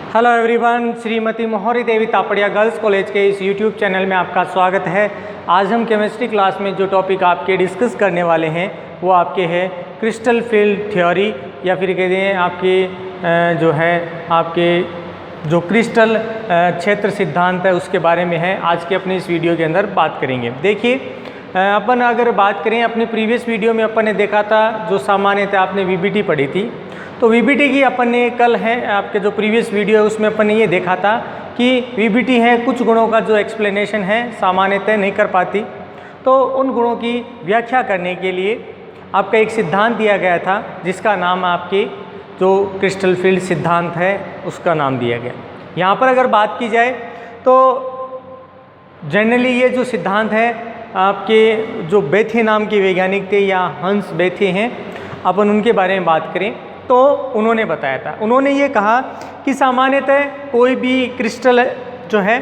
Hello everyone, Shrimati मोहरी देवी Tapadia girls college के इस यूट्यूब चैनल में आपका स्वागत है। आज हम केमिस्ट्री क्लास में जो टॉपिक आपके डिस्कस करने वाले हैं वो आपके है क्रिस्टल फील्ड थ्योरी, या फिर कहते हैं आपके जो है आपके जो क्रिस्टल क्षेत्र सिद्धांत है उसके बारे में है। आज के अपने इस वीडियो के अंदर बात करेंगे। देखिए, अपन अगर बात करें अपने प्रीवियस वीडियो में अपन ने देखा था जो सामान्यतः आपने वीबीटी पढ़ी थी, तो वीबीटी की अपन ने कल है आपके जो प्रीवियस वीडियो है उसमें अपन ने ये देखा था कि वीबीटी है कुछ गुणों का जो एक्सप्लेनेशन है सामान्यतः नहीं कर पाती, तो उन गुणों की व्याख्या करने के लिए आपका एक सिद्धांत दिया गया था जिसका नाम आपके जो क्रिस्टल फील्ड सिद्धांत है उसका नाम दिया गया। यहाँ पर अगर बात की जाए तो जनरली ये जो सिद्धांत है आपके जो बेथे नाम के वैज्ञानिक थे या हंस बेथे हैं, अपन उनके बारे में बात करें तो उन्होंने बताया था, उन्होंने ये कहा कि सामान्यतः कोई भी क्रिस्टल जो है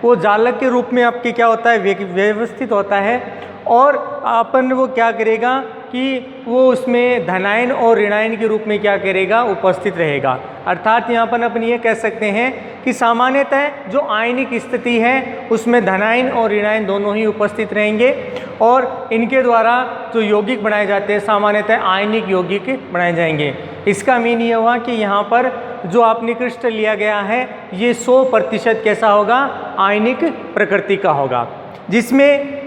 वो जालक के रूप में आपके क्या होता है व्यवस्थित होता है, और अपन वो क्या करेगा कि वो उसमें धनायन और ऋणायन के रूप में क्या करेगा उपस्थित रहेगा। अर्थात यहाँ पर अपन ये कह सकते हैं कि सामान्यतः जो आयनिक स्थिति है उसमें धनायन और ऋणायन दोनों ही उपस्थित रहेंगे, और इनके द्वारा जो यौगिक बनाए जाते हैं सामान्यतः आयनिक यौगिक बनाए जाएंगे। इसका मीन ये हुआ कि यहाँ पर जो आपने क्रिस्टल लिया गया है ये 100% कैसा होगा, आयनिक प्रकृति का होगा, जिसमें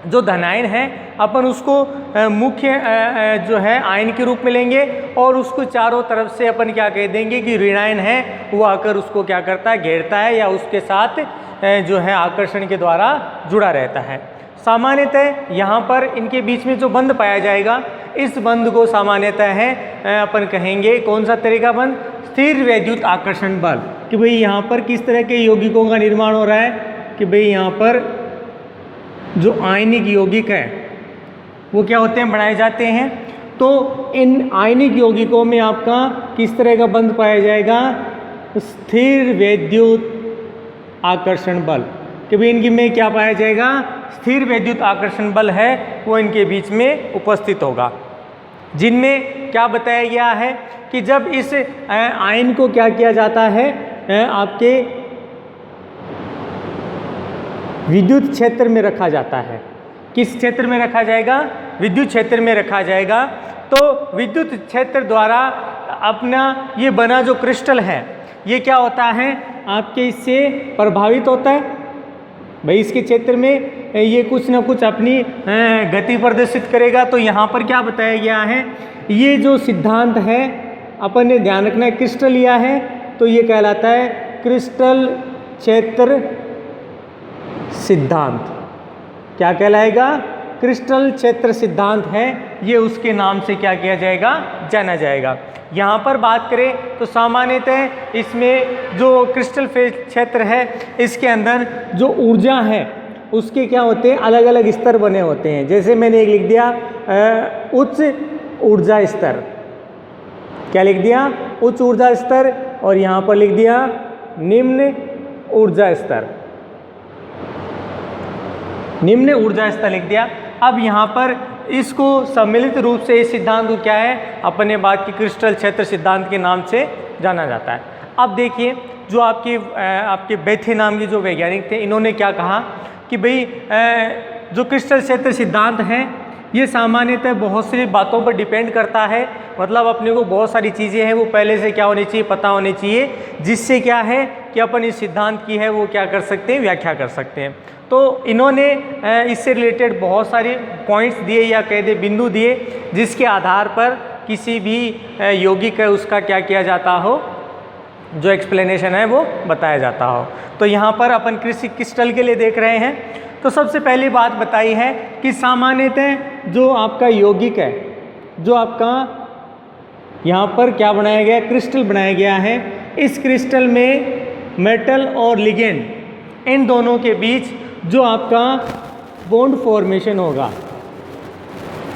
जो धनायन है अपन उसको मुख्य जो है आयन के रूप में लेंगे, और उसको चारों तरफ से अपन क्या कह देंगे कि ऋणायन है वो आकर उसको क्या करता है, घेरता है या उसके साथ जो है आकर्षण के द्वारा जुड़ा रहता है। सामान्यतः यहाँ पर इनके बीच में जो बंध पाया जाएगा इस बंध को सामान्यतः है अपन कहेंगे कौन सा तरह का बंध, स्थिर वैद्युत आकर्षण बल। कि भाई यहाँ पर किस तरह के यौगिकों का निर्माण हो रहा है कि भाई यहाँ पर जो आयनिक यौगिक है वो क्या होते हैं, बनाए जाते हैं। तो इन आयनिक यौगिकों में आपका किस तरह का बंध पाया जाएगा, स्थिर वैद्युत आकर्षण बल। कि भाई इनकी में क्या पाया जाएगा, स्थिर वैद्युत आकर्षण बल है वो इनके बीच में उपस्थित होगा, जिनमें क्या बताया गया है कि जब इस आयन को क्या किया जाता है आपके विद्युत क्षेत्र में रखा जाता है। किस क्षेत्र में रखा जाएगा, विद्युत क्षेत्र में रखा जाएगा। तो विद्युत क्षेत्र द्वारा अपना ये बना जो क्रिस्टल है ये क्या होता है आपके इससे प्रभावित होता है। भाई इसके क्षेत्र में ये कुछ ना कुछ अपनी गति प्रदर्शित करेगा। तो यहाँ पर क्या बताया गया है, ये जो सिद्धांत है अपन ने ध्यान रखना है, क्रिस्टल लिया है तो ये कहलाता है क्रिस्टल क्षेत्र सिद्धांत। क्या कहलाएगा, क्रिस्टल क्षेत्र सिद्धांत है, ये उसके नाम से क्या किया जाएगा, जाना जाएगा। यहाँ पर बात करें तो सामान्यतः इसमें जो क्रिस्टल क्षेत्र है इसके अंदर जो ऊर्जा है उसके क्या होते हैं, अलग अलग स्तर बने होते हैं। जैसे मैंने एक लिख दिया उच्च ऊर्जा स्तर, क्या लिख दिया, उच्च ऊर्जा स्तर, और यहाँ पर लिख दिया निम्न ऊर्जा स्तर, निम्न ऊर्जा स्तर लिख दिया। अब यहाँ पर इसको सम्मिलित रूप से इस सिद्धांत को क्या है, अपने बात की क्रिस्टल क्षेत्र सिद्धांत के नाम से जाना जाता है। अब देखिए जो आपके बेथे नाम के जो वैज्ञानिक थे इन्होंने क्या कहा कि भाई जो क्रिस्टल क्षेत्र सिद्धांत है ये सामान्यतः बहुत सी बातों पर डिपेंड करता है। मतलब अपने को बहुत सारी चीज़ें हैं वो पहले से क्या होनी चाहिए, पता होनी चाहिए, जिससे क्या है कि अपन इस सिद्धांत की है वो क्या कर सकते हैं, व्याख्या कर सकते हैं। तो इन्होंने इससे रिलेटेड बहुत सारे पॉइंट्स दिए या कह दे बिंदु दिए जिसके आधार पर किसी भी यौगिक है उसका क्या किया जाता हो, जो एक्सप्लेनेशन है वो बताया जाता हो। तो यहाँ पर अपन क्रिस्टल के लिए देख रहे हैं। तो सबसे पहली बात बताई है कि सामान्यतः जो आपका यौगिक है, जो आपका यहाँ पर क्या बनाया गया, क्रिस्टल बनाया गया है, इस क्रिस्टल में मेटल और लिगेंड इन दोनों के बीच जो आपका बॉन्ड फॉर्मेशन होगा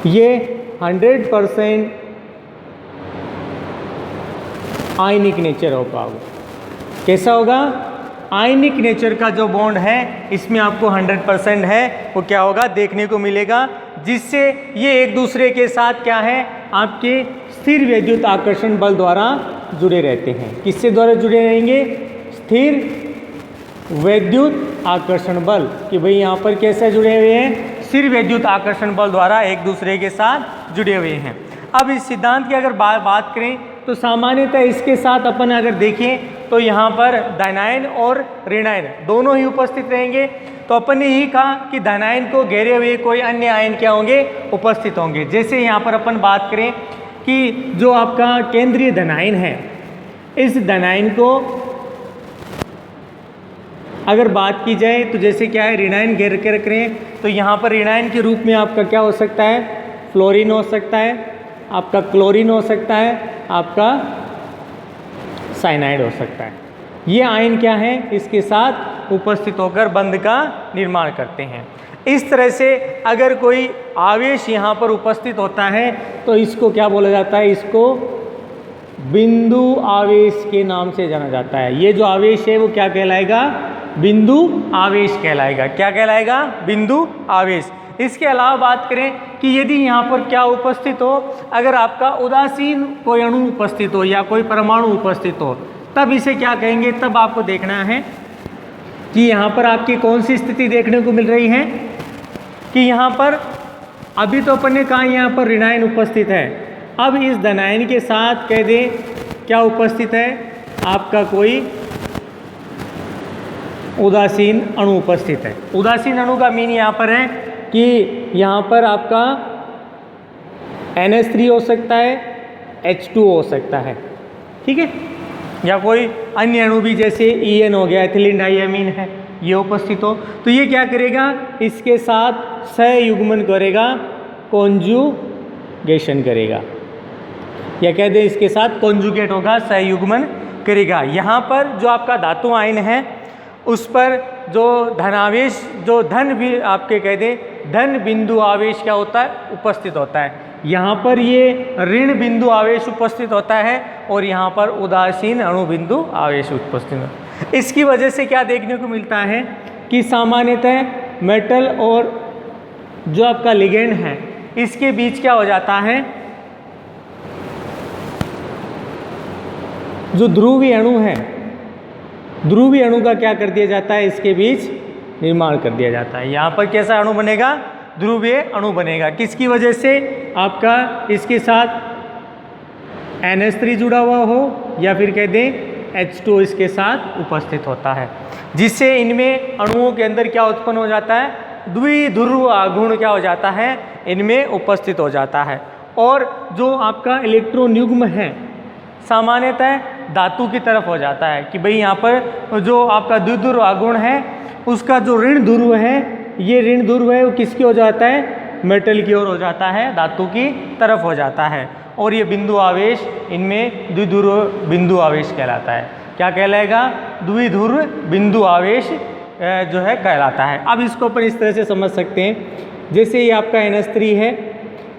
ये 100% आयनिक नेचर होगा। कैसा होगा, आयनिक नेचर का जो बॉन्ड है इसमें आपको 100% है वो क्या होगा, देखने को मिलेगा, जिससे ये एक दूसरे के साथ क्या है आपके स्थिर वैद्युत आकर्षण बल द्वारा जुड़े रहते हैं। किससे द्वारा जुड़े रहेंगे? स्थिर वैद्युत आकर्षण बल, कि भाई यहाँ पर कैसे जुड़े हुए हैं? स्थिर वैद्युत आकर्षण बल द्वारा एक दूसरे के साथ जुड़े हुए हैं। अब इस सिद्धांत की अगर बात करें तो सामान्यतः इसके साथ अपन अगर देखें तो यहाँ पर धनायन और ऋणायन दोनों ही उपस्थित रहेंगे। तो अपन ने यही कहा कि धनायन को घेरे हुए कोई अन्य आयन क्या होंगे? उपस्थित होंगे। जैसे यहाँ पर अपन बात करें कि जो आपका केंद्रीय धनायन है, इस धनायन को अगर बात की जाए तो जैसे क्या है, ऋणायन घेर के रख रहे हैं, तो यहाँ पर ऋणायन के रूप में आपका क्या हो सकता है? फ्लोरीन हो सकता है, आपका क्लोरीन हो सकता है, आपका साइनाइड हो सकता है। ये आयन क्या है? इसके साथ उपस्थित होकर बंध का निर्माण करते हैं। इस तरह से अगर कोई आवेश यहाँ पर उपस्थित होता है तो इसको क्या बोला जाता है? इसको बिंदु आवेश के नाम से जाना जाता है। ये जो आवेश है वो क्या कहलाएगा? बिंदु आवेश कहलाएगा। क्या कहलाएगा? बिंदु आवेश। इसके अलावा बात करें कि यदि यहाँ पर क्या उपस्थित हो, अगर आपका उदासीन कोई अणु उपस्थित हो या कोई परमाणु उपस्थित हो, तब इसे क्या कहेंगे? तब आपको देखना है कि यहाँ पर आपकी कौन सी स्थिति देखने को मिल रही है कि यहाँ पर अभी तो अपन ने कहा यहाँ पर ऋणायन उपस्थित है। अब इस धनायन के साथ कह दें क्या उपस्थित है? आपका कोई उदासीन अणु उपस्थित है। उदासीन अणु का मीन यहाँ पर है कि यहाँ पर आपका NH3 हो सकता है, H2 हो सकता है, ठीक है, या कोई अन्य अणु भी जैसे EN हो गया, एथिलीन डाइअमीन है, ये उपस्थित हो, तो ये क्या करेगा? इसके साथ सहयुग्मन करेगा, कॉन्जुगेशन करेगा, या कह दें इसके साथ कॉन्जुगेट होगा, सहयुग्मन करेगा। यहाँ पर जो आपका धातु आयन है उस पर जो धनावेश, जो धन भी आपके कह दें धन बिंदु आवेश क्या होता है? उपस्थित होता है। यहाँ पर ये ऋण बिंदु आवेश उपस्थित होता है और यहाँ पर उदासीन अणु बिंदु आवेश उपस्थित होता है। इसकी वजह से क्या देखने को मिलता है कि सामान्यतः मेटल और जो आपका लिगेंड है इसके बीच क्या हो जाता है? जो ध्रुवीय अणु है, ध्रुवीय अणु का क्या कर दिया जाता है? इसके बीच निर्माण कर दिया जाता है। यहाँ पर कैसा अणु बनेगा? ध्रुवीय अणु बनेगा। किसकी वजह से? आपका इसके साथ NH3 जुड़ा हुआ हो या फिर कह दें H2 इसके साथ उपस्थित होता है, जिससे इनमें अणुओं के अंदर क्या उत्पन्न हो जाता है? द्विध्रुव आघूर्ण क्या हो जाता है? इनमें उपस्थित हो जाता है। और जो आपका इलेक्ट्रॉन युग्म है सामान्यतः धातु की तरफ हो जाता है कि भाई यहाँ पर जो आपका द्विध्रुव आघूर्ण है उसका जो ऋण ध्रुव है, ये ऋण ध्रुव है वो किसकी हो जाता है? मेटल की ओर हो जाता है, धातु की तरफ हो जाता है। और ये बिंदु आवेश इनमें द्विध्रुव बिंदु आवेश कहलाता है। क्या कहलाएगा? द्विध्रुव बिंदु आवेश जो है कहलाता है। अब इसको अपन इस तरह से समझ सकते हैं, जैसे ये आपका NH3 है,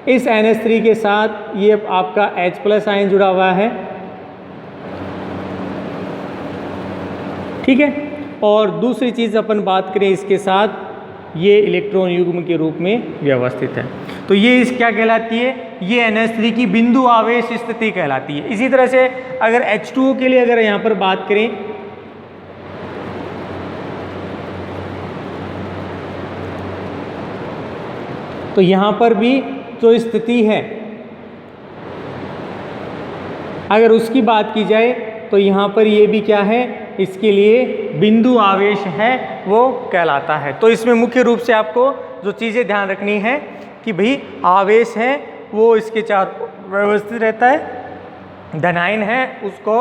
इस NH3 के साथ ये आपका H+ आयन जुड़ा हुआ है, ठीक है। और दूसरी चीज़ अपन बात करें, इसके साथ ये इलेक्ट्रॉन युग्म के रूप में व्यवस्थित है, तो ये इस क्या कहलाती है? ये NH3 की बिंदु आवेश स्थिति कहलाती है। इसी तरह से अगर H2O के लिए अगर यहाँ पर बात करें तो यहाँ पर भी जो स्थिति है अगर उसकी बात की जाए तो यहाँ पर ये भी क्या है? इसके लिए बिंदु आवेश है वो कहलाता है। तो इसमें मुख्य रूप से आपको जो चीज़ें ध्यान रखनी है कि भाई आवेश है वो इसके चारों व्यवस्थित रहता है, धनायन है उसको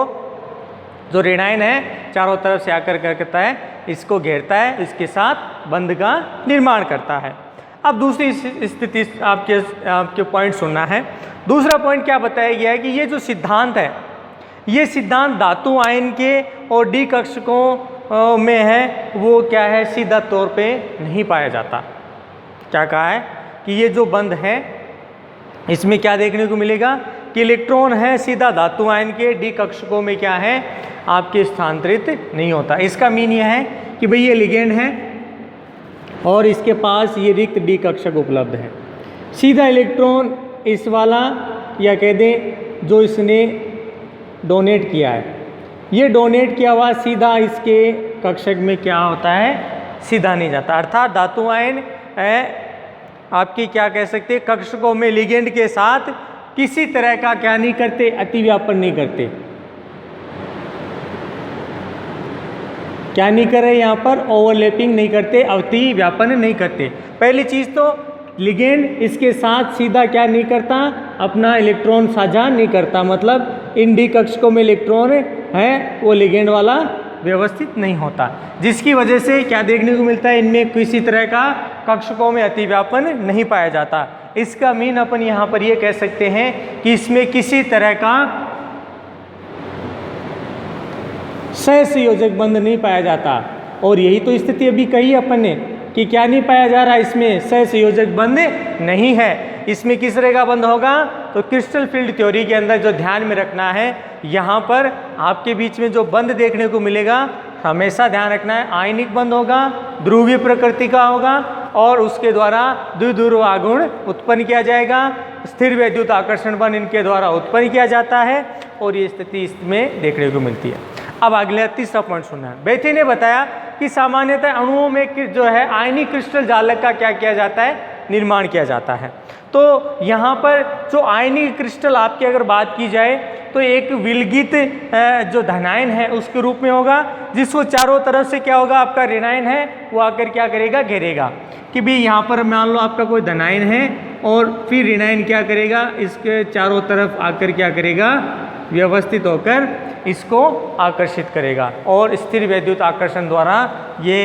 जो ऋणायन है चारों तरफ से आकर करता है, इसको घेरता है, इसके साथ बंध का निर्माण करता है। अब दूसरी स्थिति आपके पॉइंट सुनना है। दूसरा पॉइंट क्या बताया गया है कि ये जो सिद्धांत है, ये सिद्धांत धातु आयन के और डी कक्षकों में है वो क्या है? सीधा तौर पे नहीं पाया जाता। क्या कहा है कि ये जो बंध है इसमें क्या देखने को मिलेगा कि इलेक्ट्रॉन है सीधा धातु आयन के डी कक्षकों में क्या है? आपके स्थानांतरित नहीं होता। इसका मीन यह है कि भाई ये लिगेंड है और इसके पास ये रिक्त डी कक्षक उपलब्ध है, सीधा इलेक्ट्रॉन इस वाला या कह दें जो इसने डोनेट किया है, ये डोनेट किया हुआ सीधा इसके कक्षक में क्या होता है, सीधा नहीं जाता। अर्थात धातु आयन आपकी क्या कह सकते हैं, कक्षकों में लिगेंड के साथ किसी तरह का क्या नहीं करते, अतिव्यापन नहीं करते। क्या नहीं कर रहे यहाँ पर, ओवरलैपिंग नहीं करते, अतिव्यापन नहीं करते। पहली चीज़ तो लिगेंड इसके साथ सीधा क्या नहीं करता, अपना इलेक्ट्रॉन साझा नहीं करता, मतलब इन डी कक्षकों में इलेक्ट्रॉन है वो लिगेंड वाला व्यवस्थित नहीं होता, जिसकी वजह से क्या देखने को मिलता है, इनमें किसी तरह का कक्षकों में अतिव्यापन नहीं पाया जाता। इसका मीन अपन यहाँ पर ये कह सकते हैं कि इसमें किसी तरह का सहसंयोजक बंध नहीं पाया जाता। और यही तो स्थिति अभी कही अपन ने कि क्या नहीं पाया जा रहा, इसमें सहसंयोजक बंध नहीं है। इसमें किस तरह का बंध होगा, तो क्रिस्टल फील्ड थ्योरी के अंदर जो ध्यान में रखना है, यहाँ पर आपके बीच में जो बंध देखने को मिलेगा, हमेशा ध्यान रखना है, आयनिक बंध होगा, ध्रुवीय प्रकृति का होगा और उसके द्वारा द्विध्रुव आघूर्ण उत्पन्न किया जाएगा। स्थिर वैद्युत आकर्षण बल इनके द्वारा उत्पन्न किया जाता है और ये स्थिति इसमें देखने को मिलती है। अब अगला तीसरा पॉइंट सुनना है। बेथे ने बताया कि सामान्यतः अणुओं में जो है आयनिक क्रिस्टल जालक का क्या किया जाता है, निर्माण किया जाता है। तो यहाँ पर जो आयनिक क्रिस्टल आपकी अगर बात की जाए तो एक विलगित जो धनायन है उसके रूप में होगा, जिसको चारों तरफ से क्या होगा, आपका ऋणायन है वो आकर क्या करेगा, घेरेगा। कि भी यहाँ पर मान लो आपका कोई धनायन है और फिर ऋणायन क्या करेगा, इसके चारों तरफ आकर क्या करेगा, व्यवस्थित होकर इसको आकर्षित करेगा और स्थिर वैद्युत आकर्षण द्वारा ये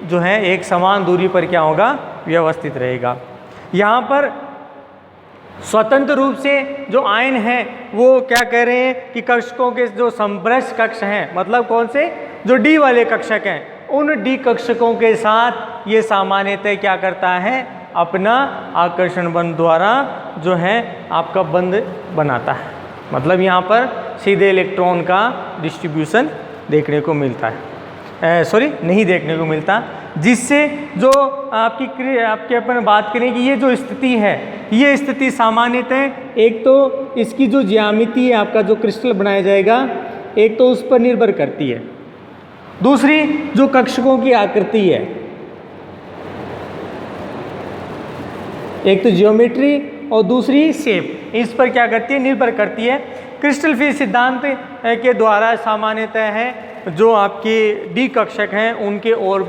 जो है एक समान दूरी पर क्या होगा, व्यवस्थित रहेगा। यहाँ पर स्वतंत्र रूप से जो आयन है वो क्या कह रहे हैं कि कक्षकों के जो समभ्रष्ट कक्ष हैं, मतलब कौन से, जो डी वाले कक्षक हैं, उन डी कक्षकों के साथ ये सामान्यतः क्या करता है, अपना आकर्षण बंध द्वारा जो है आपका बंध बनाता है। मतलब यहाँ पर सीधे इलेक्ट्रॉन का डिस्ट्रीब्यूशन देखने को मिलता है, नहीं देखने को मिलता, जिससे जो आपके अपन बात करें कि ये जो स्थिति है, ये स्थिति सामान्यतः एक तो इसकी जो ज्यामिति है, आपका जो क्रिस्टल बनाया जाएगा, एक तो उस पर निर्भर करती है, दूसरी जो कक्षकों की आकृति है, एक तो ज्योमेट्री और दूसरी शेप, इस पर क्या करती है, निर्भर करती है। क्रिस्टल फील्ड सिद्धांत के द्वारा सामान्यतः है जो आपके डी कक्षक हैं उनके और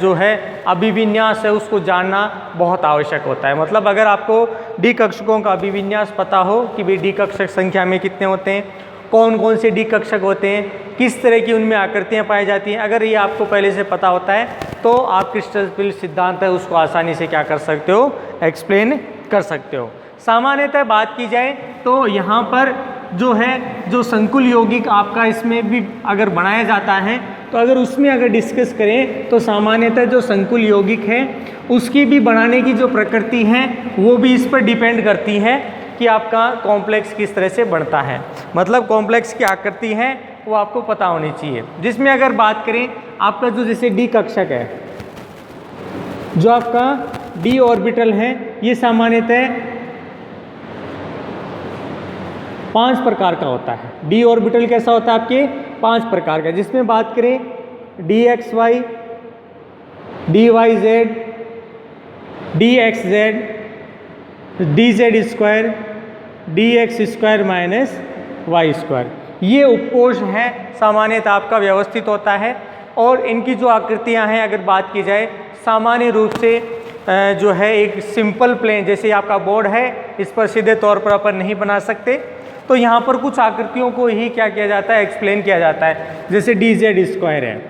जो है अभिविन्यास है उसको जानना बहुत आवश्यक होता है। मतलब अगर आपको डी कक्षकों का अभिविन्यास पता हो कि भाई डी कक्षक संख्या में कितने होते हैं, कौन कौन से डी कक्षक होते हैं, किस तरह की उनमें आकृतियाँ पाई जाती हैं, अगर ये आपको पहले से पता होता है तो आप क्रिस्टल फील्ड सिद्धांत है उसको आसानी से क्या कर सकते हो, एक्सप्लेन कर सकते हो। सामान्यतः बात की जाए तो यहाँ पर जो है जो संकुल यौगिक आपका इसमें भी अगर बनाया जाता है, तो अगर उसमें अगर डिस्कस करें तो सामान्यतः जो संकुल यौगिक है उसकी भी बनाने की जो प्रकृति है वो भी इस पर डिपेंड करती है कि आपका कॉम्प्लेक्स किस तरह से बनता है। मतलब कॉम्प्लेक्स की आकृति है वो आपको पता होनी चाहिए। जिसमें अगर बात करें आपका जो जैसे डी कक्षक है, जो आपका डी ऑर्बिटल है, ये सामान्यतः 5 प्रकार का होता है। डी ऑर्बिटल कैसा होता है आपके, 5 प्रकार का, जिसमें बात करें d x y, d y z, d x z, d z square, d x square minus y square, ये उपकोष है सामान्यतः आपका व्यवस्थित होता है। और इनकी जो आकृतियां हैं अगर बात की जाए, सामान्य रूप से जो है एक सिंपल प्लेन, जैसे आपका बोर्ड है, इस पर सीधे तौर पर अपन नहीं बना सकते, तो यहाँ पर कुछ आकृतियों को ही क्या किया जाता है, एक्सप्लेन किया जाता है। जैसे डी जेड स्क्वायर है,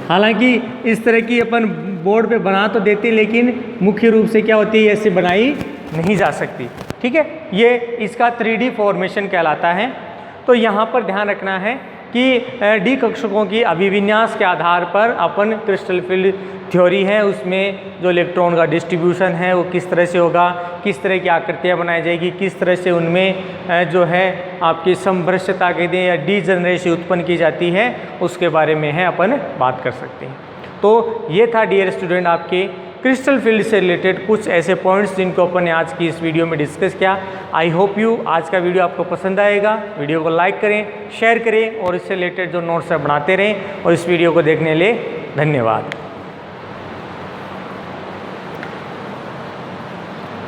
हालांकि इस तरह की अपन बोर्ड पे बना तो देते, लेकिन मुख्य रूप से क्या होती है, ऐसे बनाई नहीं जा सकती। ठीक है, ये इसका 3D फॉर्मेशन कहलाता है। तो यहाँ पर ध्यान रखना है कि डी कक्षकों की अभिविन्यास के आधार पर अपन क्रिस्टल फील्ड थ्योरी है उसमें जो इलेक्ट्रॉन का डिस्ट्रीब्यूशन है वो किस तरह से होगा, किस तरह की आकृतियाँ बनाई जाएगी, किस तरह से उनमें जो है आपकी समभ्रष्टता के दिन या डीजनरेसी उत्पन्न की जाती है, उसके बारे में है अपन बात कर सकते हैं। तो ये था डियर स्टूडेंट आपके क्रिस्टल फील्ड से रिलेटेड कुछ ऐसे पॉइंट्स जिनको अपन ने आज की इस वीडियो में डिस्कस किया। आई होप यू आज का वीडियो आपको पसंद आएगा। वीडियो को लाइक करें, शेयर करें और इससे रिलेटेड जो नोट्स है बनाते रहें। और इस वीडियो को देखने के लिए धन्यवाद।